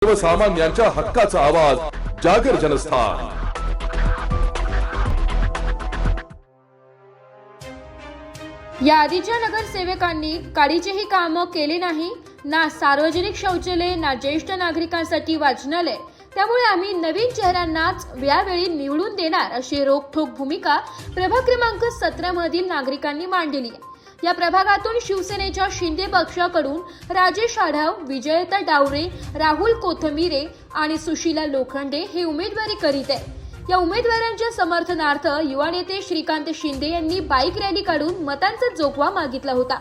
सर्वसामान्यांच्या हक्काचा आवाज जागर जनस्थान। या आधीच्या नगरसेवकांनी काडीचेही काम केले नाही, ना सार्वजनिक शौचालय, ना ज्येष्ठ नागरिकांसाठी वाचनालय। त्यामुळे आम्ही नवीन चेहऱ्यांनाच यावेळी निवडून देणार अशी रोखठोक भूमिका प्रभाग क्रमांक 17 मधील नागरिकांनी मांडली। या प्रभागातून शिवसेनेच्या शिंदे पक्षाकडून राजेश आढाव, विजयता डावरे, राहुल कोथमिरे आणि सुशीला लोखंडे हे उमेदवारी करीत आहेत। या उमेदवारांच्या समर्थनार्थ युवा नेते श्रीकांत शिंदे यांनी बाईक रॅली काढून मतांचा जोगवा मागितला होता।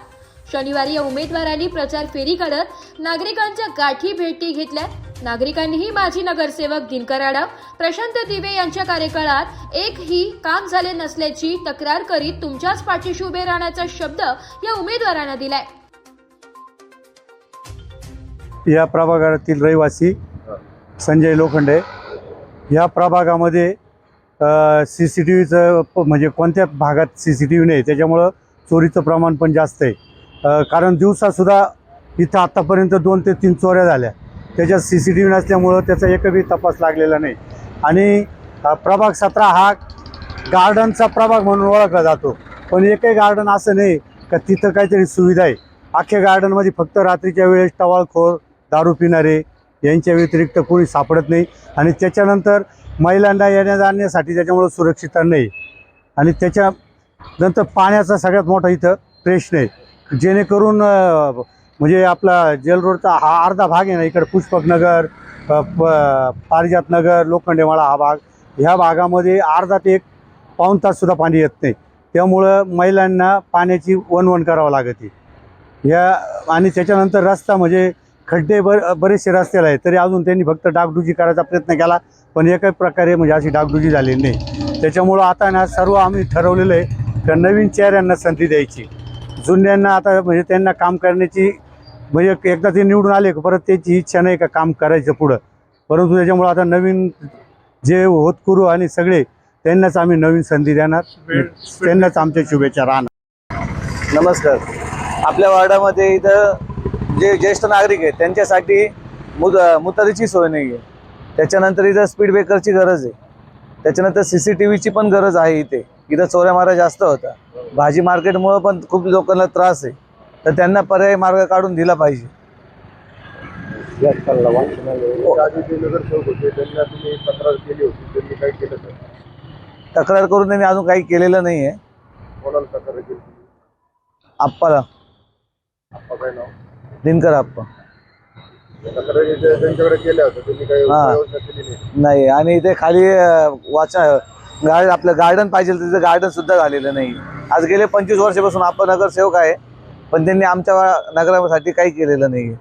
शनिवारी या उमेदवारांनी प्रचार फेरी काढत नागरिकांच्या गाठी भेटी घेतल्या। नागरिकांनीही माजी नगरसेवक दिनकर आढाव, प्रशांत दिवे यांच्या कार्यकाळात एकही काम झाले नसल्याची तक्रार करीत तुमच्याच पाठीशी उभे राहण्याचा शब्द या उमेदवारांना दिलाय। या प्रभागातील रहिवासी संजय लोखंडे। या प्रभागामध्ये CCTVचं म्हणजे कोणत्या भागात CCTV नाही, त्याच्यामुळं चोरीचं प्रमाण पण जास्त आहे। कारण दिवसासुद्धा इथं आत्तापर्यंत 2 ते 3 चोऱ्या झाल्या। त्याच्यात CCTV नसल्यामुळं त्याचा एकही तपास लागलेला नाही। आणि प्रभाग 17 हा गार्डनचा प्रभाग म्हणून ओळखला जातो, पण एकही गार्डन असं नाही का तिथं काहीतरी सुविधा आहे। अख्ख्या गार्डनमध्ये फक्त रात्रीच्या वेळेस टवाळखोर, दारू पिणारे यांच्या व्यतिरिक्त कोणी सापडत नाही। आणि त्याच्यानंतर महिलांना येण्या जाण्यासाठी त्याच्यामुळं सुरक्षितता नाही। आणि त्याच्यानंतर पाण्याचा सगळ्यात मोठा इथं प्रश्न आहे, जेणेकरून म्हणजे आपला जेल रोडचा हा अर्धा भाग आहे ना, इकडे पुष्पकनगर, पारिजात नगर, लोखंडेमाळा हा भाग, ह्या भागामध्ये अर्धा ते 1 पाऊण ताससुद्धा पाणी येत नाही। त्यामुळं महिलांना पाण्याची वणवण करावं लागते। आणि त्याच्यानंतर रस्ता म्हणजे खड्डे बरेचसे रस्त्याला आहे, तरी अजून त्यांनी फक्त डागडुजी करायचा प्रयत्न केला, पण एकाही प्रकारे म्हणजे अशी डागडुजी झालेली नाही। त्याच्यामुळं आता ना सर्व आम्ही ठरवलेलं आहे का नवीन चेहऱ्यांना संधी द्यायची। जुन्यांना आता म्हणजे त्यांना काम करण्याची म्हणजे एकदा ते निवडून आले परत त्याची इच्छा नाही का काम करायचं पुढं, परंतु त्याच्यामुळं आता नवीन जे होतकरू आणि सगळे त्यांनाच आम्ही नवीन संधी देणार, त्यांनाच आमच्या शुभेच्छा राहणार। नमस्कार। आपल्या वार्डामध्ये इथं जे ज्येष्ठ नागरिक आहेत त्यांच्यासाठी मुतारीची सोय नाही आहे। त्याच्यानंतर इथं स्पीड ब्रेकरची गरज आहे। त्याच्यानंतर CCTVची पण गरज आहे। इथं चोऱ्या मारा जास्त होता। भाजी मार्केटमुळं पण खूप लोकांना त्रास आहे, तर त्यांना पर्यायी मार्ग काढून दिला पाहिजे। तक्रार करून त्यांनी अजून काही केलेलं नाही आहे। आप्पाला, दिनकर आप्पा नाही। आणि इथे खाली आपलं गार्डन पाहिजे, तिथं गार्डन सुद्धा झालेलं नाही। आज गेले 25 वर्षापासून आपण नगरसेवक आहे, पण त्यांनी आमच्या नगरासाठी काही केलेलं नाही।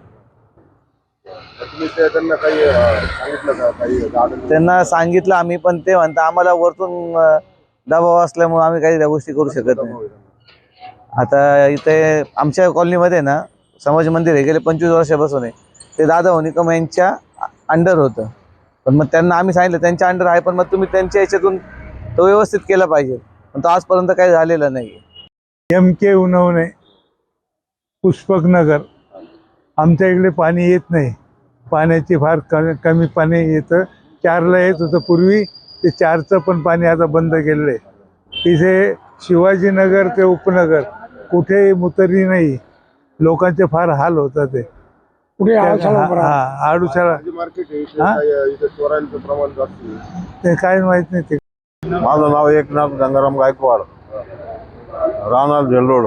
त्यांना सांगितलं आम्ही, पण ते म्हणता आम्हाला वरतून दबाव असल्यामुळे आम्ही काही त्या गोष्टी करू शकत नाही। आता इथे आमच्या कॉलनीमध्ये ना समाज मंदिर आहे, गेले 25 वर्षापासून आहे। ते दादा होनिकम यांच्या अंडर होतं, पण मग त्यांना आम्ही सांगितलं त्यांच्या अंडर आहे, पण मग तुम्ही त्यांच्या याच्यातून तो व्यवस्थित केला पाहिजे, पण तो आजपर्यंत काही झालेलं नाही। MK उन्हवणे, पुष्पकनगर, आमच्या इकडे पाणी येत नाही। पाण्याची फार कमी पाणी येतं। 4ला येत होतं पूर्वी, ते 4चं पण पाणी आता बंद केलेलं आहे। इथे शिवाजीनगर ते उपनगर कुठेही मुतरी नाही, लोकांचे फार हाल होतात। ते कुठे आडूशाळा ते काय माहित नाही। ते माझं नाव एकनाथ गंगाराम गायकवाड, राहणार जेल रोड।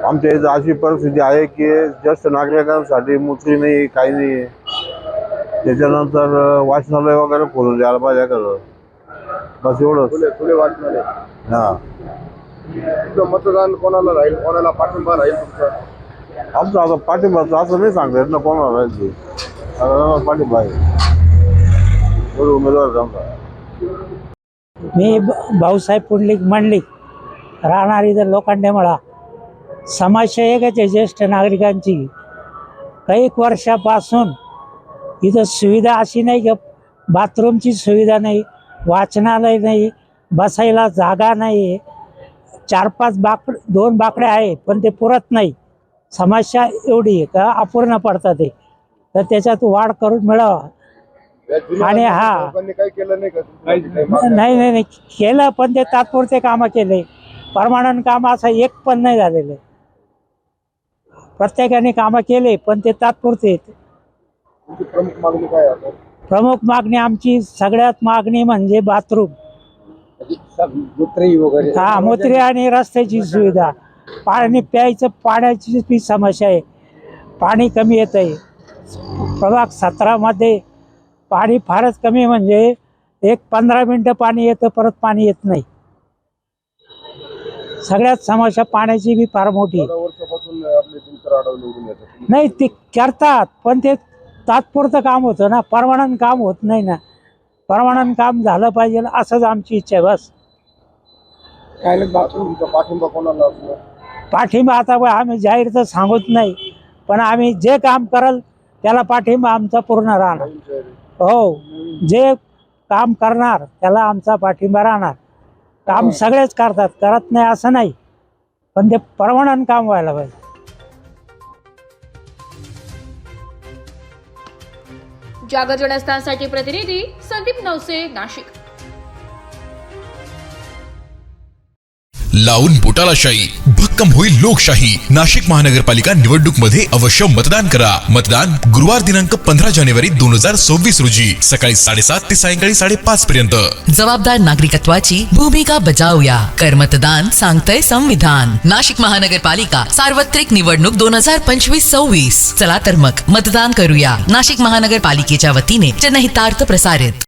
आमच्या इथं अशी परिस्थिती आहे की ज्येष्ठ नागरिकांसाठी मुतरी नाही, काही नाही। त्याच्यानंतर वाचनालय वगैरे खोलून द्यायला पाहिजे खरं, बस एवढंच। हां, मतदान कोणाला राहील, कोणाला पाठिंबा राहील तुमचा? आमचं आता पाठिंबा असं नाही सांगता येत ना कोणाला राहील ते। पाठिंबा आहे उमेदवार आमचा। मी भाऊसाहेब पुंडलिक मंडलिक, राहणार इथं लोखंडेमाळा। समस्या एकच आहे ज्येष्ठ नागरिकांची। काही वर्षापासून इथं सुविधा अशी नाही की बाथरूमची सुविधा नाही, वाचनालय नाही, बसायला जागा नाही। 4-5 2 बाकडे आहे, पण ते पुरत नाही। समस्या एवढी आहे का अपूर्ण पडतात ते। तर त्याच्यात वाढ करून मिळावा. या जुन्या आणि हा. लोकांनी काही केलं नाही का तुमच्यासाठी? काही मागण्या? नाही केलं, पण ते तात्पुरते कामं केले. परमानंट काम असं एक पण नाही झालेलं. प्रत्येकाने कामं केले पण ते तात्पुरते. तुमची प्रमुख मागणी काय आहे आता? प्रमुख मागणी आमची सगळ्यात मागणी म्हणजे बाथरूम, हा, मूत्री आणि रस्त्याची सुविधा. पाणी प्यायचं पाण्याची बी समस्या आहे. पाणी कमी येत आहे. प्रभाग 17मध्ये पाणी फारच कमी, म्हणजे एक 15 मिनटं पाणी येतं, परत पाणी येत नाही. सगळ्यात समस्या पाण्याची बी फार मोठी. 12 वर्षापासून आपले दिनकर आढाव निवडून येतात. नाही, ते करतात पण ते तात्पुरतं काम होतं ना, परमानंट काम होत नाही ना. परमानंट काम झालं पाहिजे असंच आमची इच्छा आहे. बस तुमचा पाठिंबा कोणाला असणार? पाठिंबा आता आम्ही जाहीर तर सांगत नाही, पण आम्ही जे काम करल त्याला पाठिंबा आमचा पूर्ण राहणार. हो, जे काम करणार त्याला आमचा पाठिंबा राहणार. काम सगळेच करतात, करत नाही असं नाही, पण ते परमानंट काम व्हायला पाहिजे. जागर जनस्थानसाठी प्रतिनिधी संदीप नवसे, नाशिक. लावून बोटाला शाई, भक्कम होईल लोकशाही. नाशिक महानगरपालिका निवडणूक मध्ये अवश्य मतदान करा. मतदान गुरुवार दिनांक 15 जानेवारी 2024 रोजी सकाळी 7:30 ते सायंकाळी 5:30 पर्यंत. जबाबदार नागरिकत्वाची भूमिका बजावूया. कर मतदान सांगतंय संविधान. नाशिक महानगरपालिका सार्वत्रिक निवडणूक 2025-26. चला तर मग मतदान करूया. नाशिक महानगरपालिकेच्या वतीने जनहितार्थ प्रसारित.